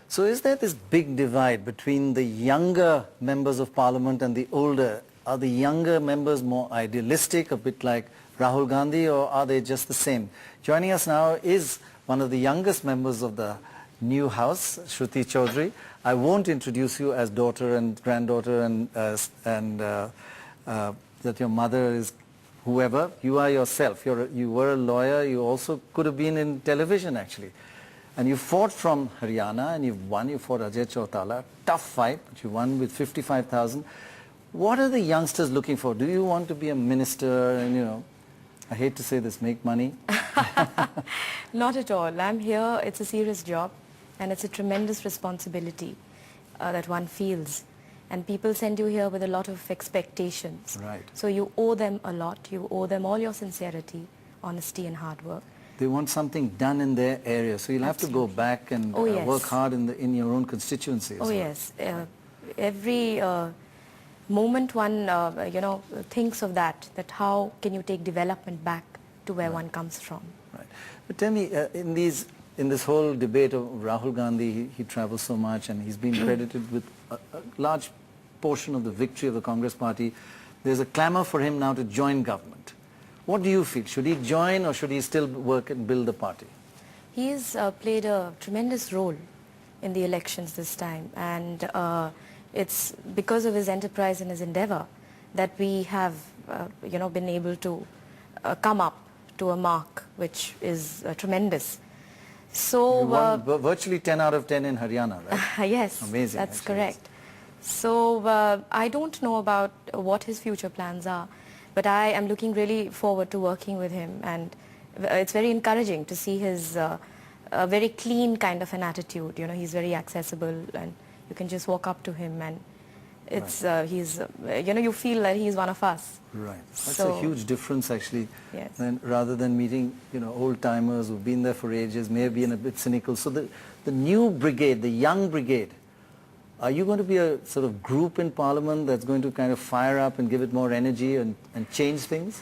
So is there this big divide between the younger members of parliament and the older? Are the younger members more idealistic, a bit like Rahul Gandhi, or are they just the same? Joining us now is one of the youngest members of the new house, Shruti Chaudhary. I won't introduce you as daughter and granddaughter and that your mother is whoever. You are yourself. You were a lawyer. You also could have been in television, actually. And you fought from Haryana and you've won. You fought Ajay Chautala. Tough fight, but you won with 55,000. What are the youngsters looking for? Do you want to be a minister and, you know, I hate to say this, make money? Not at all. I'm here, it's a serious job and it's a tremendous responsibility that one feels. And people send you here with a lot of expectations. Right. So you owe them a lot. You owe them all your sincerity, honesty and hard work. They want something done in their area, so you'll have to go back and work hard in your own constituency. Oh, yes. Every moment one, thinks of that how can you take development back to where one comes from. Right. But tell me, in this whole debate of Rahul Gandhi, he travels so much and he's been credited with a large portion of the victory of the Congress party. There's a clamor for him now to join government. What do you feel? Should he join or should he still work and build the party? He's played a tremendous role in the elections this time, and it's because of his enterprise and his endeavor that we have been able to come up to a mark which is tremendous. So you won virtually 10 out of 10 in Haryana, right? Yes, amazing. That's actually. Correct. So I don't know about what his future plans are, but I am looking really forward to working with him, and it's very encouraging to see his very clean kind of an attitude. He's very accessible and you can just walk up to him and it's he's you feel that he's one of us. Right. That's a huge difference actually. Yes. Rather than meeting old timers who've been there for ages, may have been a bit cynical. So the new brigade, the young brigade, are you going to be a sort of group in Parliament that's going to kind of fire up and give it more energy and change things?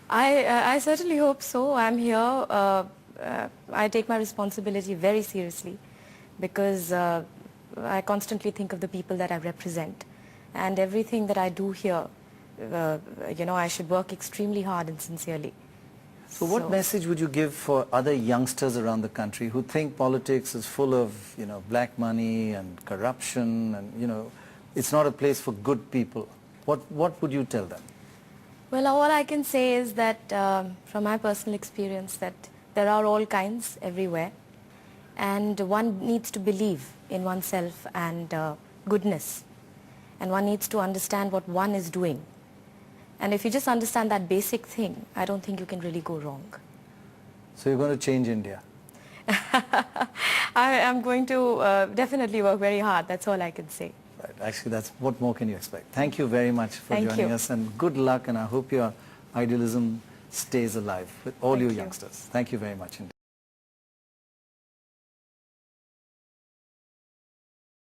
I certainly hope so. I'm here. I take my responsibility very seriously because I constantly think of the people that I represent, and everything that I do here, I should work extremely hard and sincerely. So what message would you give for other youngsters around the country who think politics is full of, black money and corruption and, it's not a place for good people? What would you tell them? Well, all I can say is that from my personal experience that there are all kinds everywhere, and one needs to believe in oneself and goodness, and one needs to understand what one is doing. And if you just understand that basic thing, I don't think you can really go wrong. So you're going to change India? I am going to definitely work very hard. That's all I can say. Right. Actually, what more can you expect? Thank you very much for joining us, and good luck, and I hope your idealism stays alive with all you youngsters. Thank you very much indeed.